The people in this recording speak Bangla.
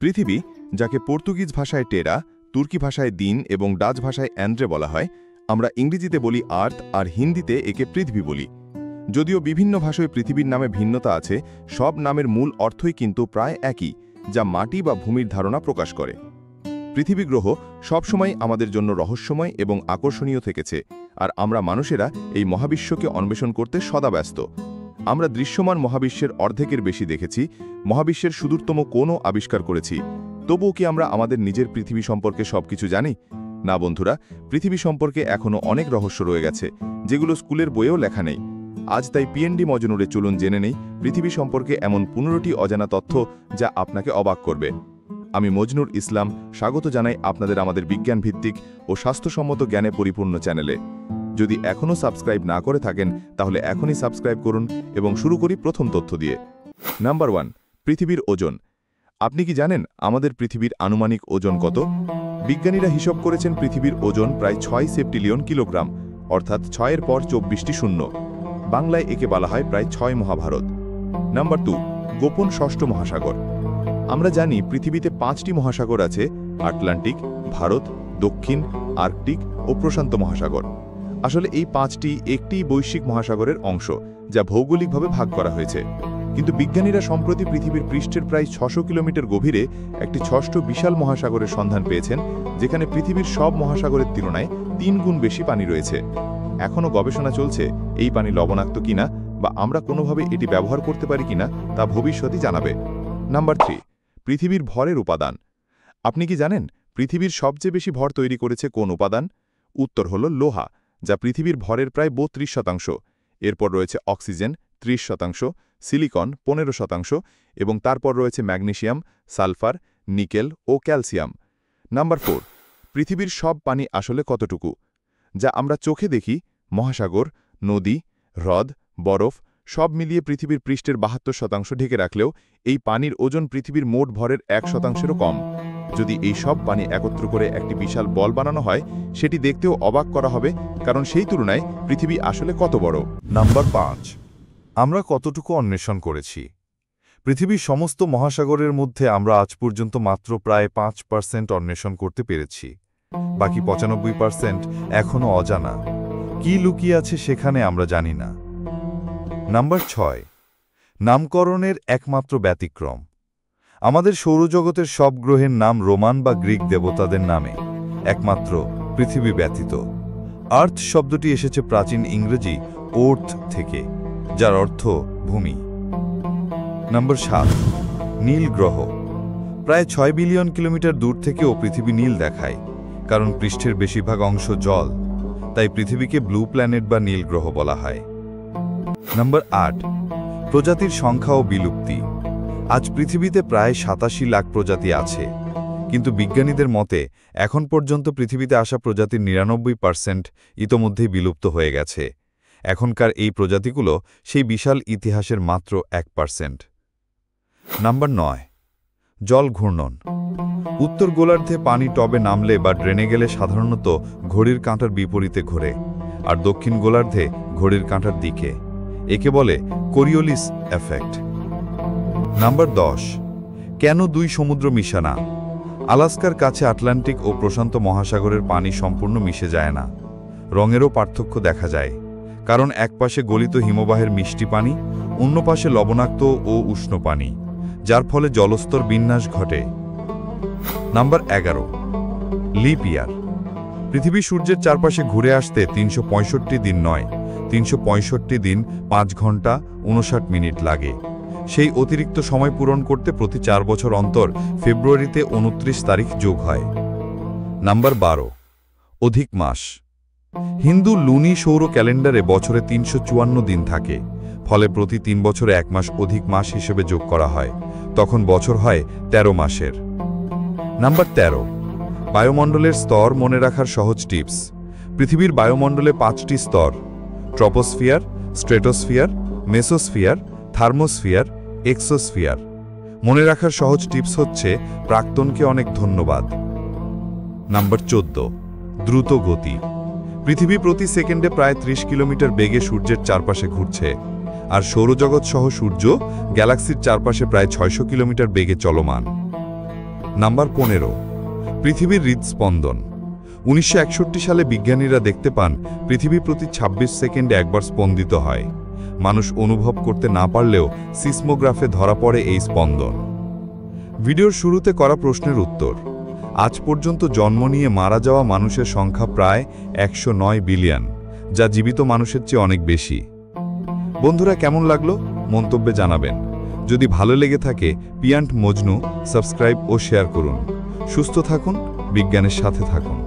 পৃথিবী, যাকে পর্তুগিজ ভাষায় টেরা, তুর্কি ভাষায় দিন এবং ডাচ ভাষায় অ্যান্ড্রে বলা হয়, আমরা ইংরেজিতে বলি আর্থ আর হিন্দিতে একে পৃথিবী বলি। যদিও বিভিন্ন ভাষায় পৃথিবীর নামে ভিন্নতা আছে, সব নামের মূল অর্থই কিন্তু প্রায় একই, যা মাটি বা ভূমির ধারণা প্রকাশ করে। পৃথিবী গ্রহ সবসময় আমাদের জন্য রহস্যময় এবং আকর্ষণীয় থেকেছে, আর আমরা মানুষেরা এই মহাবিশ্বকে অন্বেষণ করতে সদা ব্যস্ত। আমরা দৃশ্যমান মহাবিশ্বের অর্ধেকের বেশি দেখেছি, মহাবিশ্বের সুদূরতম কোণও আবিষ্কার করেছি। তবুও কি আমরা আমাদের নিজের পৃথিবী সম্পর্কে সবকিছু জানি? না বন্ধুরা, পৃথিবী সম্পর্কে এখনও অনেক রহস্য রয়ে গেছে, যেগুলো স্কুলের বইয়েও লেখা নেই। আজ তাই পিএনডি মজনুরে চলুন জেনে নেই পৃথিবী সম্পর্কে এমন 15টি অজানা তথ্য যা আপনাকে অবাক করবে। আমি মজনুর ইসলাম, স্বাগত জানাই আপনাদের আমাদের বিজ্ঞানভিত্তিক ও স্বাস্থ্যসম্মত জ্ঞানে পরিপূর্ণ চ্যানেলে। যদি এখনও সাবস্ক্রাইব না করে থাকেন তাহলে এখনই সাবস্ক্রাইব করুন এবং শুরু করি প্রথম তথ্য দিয়ে। নাম্বার 1, পৃথিবীর ওজন। আপনি কি জানেন আমাদের পৃথিবীর আনুমানিক ওজন কত? বিজ্ঞানীরা হিসাব করেছেন পৃথিবীর ওজন প্রায় 6 সেপ্টিলিয়ন কিলোগ্রাম, অর্থাৎ 6-এর পর 24টি শূন্য। বাংলায় একে বলা হয় প্রায় 6 মহাভারত। নাম্বার 2, গোপন ষষ্ঠ মহাসাগর। আমরা জানি পৃথিবীতে 5টি মহাসাগর আছে: আটলান্টিক, ভারত, দক্ষিণ, আর্কটিক ও প্রশান্ত মহাসাগর। আসলে এই 5টি একটি বৈশ্বিক মহাসাগরের অংশ, যা ভৌগোলিকভাবে ভাগ করা হয়েছে। কিন্তু বিজ্ঞানীরা সম্প্রতি পৃথিবীর পৃষ্ঠের প্রায় 600 কিলোমিটার গভীরে একটি ষষ্ঠ বিশাল মহাসাগরের সন্ধান পেয়েছেন, যেখানে পৃথিবীর সব মহাসাগরের তুলনায় 3 গুণ বেশি পানি রয়েছে। এখনও গবেষণা চলছে এই পানি লবণাক্ত কিনা বা আমরা কোনোভাবে এটি ব্যবহার করতে পারি কিনা তা ভবিষ্যতই জানাবে। নাম্বার 3, পৃথিবীর ভরের উপাদান। আপনি কি জানেন পৃথিবীর সবচেয়ে বেশি ভর তৈরি করেছে কোন উপাদান? উত্তর হল লোহা, যা পৃথিবীর ভরের প্রায় 32%। এরপর রয়েছে অক্সিজেন 30%, সিলিকন 15% এবং তারপর রয়েছে ম্যাগনেসিয়াম, সালফার, নিকেল ও ক্যালসিয়াম। নাম্বার 4, পৃথিবীর সব পানি আসলে কতটুকু? যা আমরা চোখে দেখি, মহাসাগর, নদী, হ্রদ, বরফ সব মিলিয়ে পৃথিবীর পৃষ্ঠের 72% ঢেকে রাখলেও এই পানির ওজন পৃথিবীর মোট ভরের 1%-এরও কম। যদি এই সব পানি একত্র করে একটি বিশাল বল বানানো হয়, সেটি দেখতেও অবাক করা হবে, কারণ সেই তুলনায় পৃথিবী আসলে কত বড়। নাম্বার 5, আমরা কতটুকু অন্বেষণ করেছি? পৃথিবীর সমস্ত মহাসাগরের মধ্যে আমরা আজ পর্যন্ত মাত্র প্রায় 5% অন্বেষণ করতে পেরেছি। বাকি 95% এখনও অজানা। কি লুকিয়ে আছে সেখানে আমরা জানি না। নাম্বার 6, নামকরণের একমাত্র ব্যতিক্রম। আমাদের সৌরজগতের সব গ্রহের নাম রোমান বা গ্রিক দেবতাদের নামে, একমাত্র পৃথিবী ব্যতীত। আর্থ শব্দটি এসেছে প্রাচীন ইংরেজি ওর্থ থেকে, যার অর্থ ভূমি। নাম্বার 7, নীল গ্রহ। প্রায় 6 বিলিয়ন কিলোমিটার দূর থেকেও পৃথিবী নীল দেখায়, কারণ পৃষ্ঠের বেশিরভাগ অংশ জল, তাই পৃথিবীকে ব্লু প্ল্যানেট বা নীল গ্রহ বলা হয়। নাম্বার 8, প্রজাতির সংখ্যা ও বিলুপ্তি। আজ পৃথিবীতে প্রায় 87 লাখ প্রজাতি আছে, কিন্তু বিজ্ঞানীদের মতে এখন পর্যন্ত পৃথিবীতে আসা প্রজাতির 99% ইতোমধ্যেই বিলুপ্ত হয়ে গেছে। এখনকার এই প্রজাতিগুলো সেই বিশাল ইতিহাসের মাত্র 1%। নাম্বার 9, জল ঘূর্ণন। উত্তর গোলার্ধে পানি টবে নামলে বা ড্রেনে গেলে সাধারণত ঘড়ির কাঁটার বিপরীতে ঘোরে, আর দক্ষিণ গোলার্ধে ঘড়ির কাঁটার দিকে। একে বলে কোরিওলিস এফেক্ট। নাম্বার 10, কেন 2 সমুদ্র মিশে না? আলাস্কার কাছে আটলান্টিক ও প্রশান্ত মহাসাগরের পানি সম্পূর্ণ মিশে যায় না। রঙেরও পার্থক্য দেখা যায়, কারণ এক পাশে গলিত হিমবাহের মিষ্টি পানি, অন্য পাশে লবণাক্ত ও উষ্ণ পানি, যার ফলে জলস্তর বিন্যাস ঘটে। নাম্বার 11, লিপ ইয়ার। পৃথিবী সূর্যের চারপাশে ঘুরে আসতে 365 দিন নয়, 365 দিন 5 ঘন্টা 59 মিনিট লাগে। সেই অতিরিক্ত সময় পূরণ করতে প্রতি 4 বছর অন্তর ফেব্রুয়ারিতে 29 তারিখ যোগ হয়। নাম্বার 12, অধিক মাস। হিন্দু লুনি সৌর ক্যালেন্ডারে বছরে 354 দিন থাকে, ফলে প্রতি 3 বছরে 1 মাস অধিক মাস হিসেবে যোগ করা হয়, তখন বছর হয় 13 মাসের। নাম্বার 13, বায়ুমণ্ডলের স্তর মনে রাখার সহজ টিপস। পৃথিবীর বায়ুমণ্ডলে 5টি স্তর: ট্রপোস্ফিয়ার, স্ট্রেটোস্ফিয়ার, মেসোস্ফিয়ার, থার্মোস্ফিয়ার, এক্সোস্ফিয়ার। মনে রাখার সহজ টিপস হচ্ছে প্রাক্তনকে অনেক ধন্যবাদ। নাম্বার 14, দ্রুত গতি। পৃথিবী প্রতি সেকেন্ডে প্রায় 30 কিলোমিটার বেগে সূর্যের চারপাশে ঘুরছে, আর সৌরজগৎ সহ সূর্য গ্যালাক্সির চারপাশে প্রায় 600 কিলোমিটার বেগে চলমান। নাম্বার 15, পৃথিবীর হৃদস্পন্দন। 1961 সালে বিজ্ঞানীরা দেখতে পান পৃথিবী প্রতি 26 সেকেন্ডে একবার স্পন্দিত হয়। মানুষ অনুভব করতে না পারলেও সিসমোগ্রাফে ধরা পড়ে এই স্পন্দন। ভিডিওর শুরুতে করা প্রশ্নের উত্তর। আজ পর্যন্ত জন্ম নিয়ে মারা যাওয়া মানুষের সংখ্যা প্রায় 109 বিলিয়ন, যা জীবিত মানুষের চেয়ে অনেক বেশি। বন্ধুরা, কেমন লাগলো মন্তব্যে জানাবেন। যদি ভালো লেগে থাকে পিয়ান্ট মজনু সাবস্ক্রাইব ও শেয়ার করুন। সুস্থ থাকুন, বিজ্ঞানের সাথে থাকুন।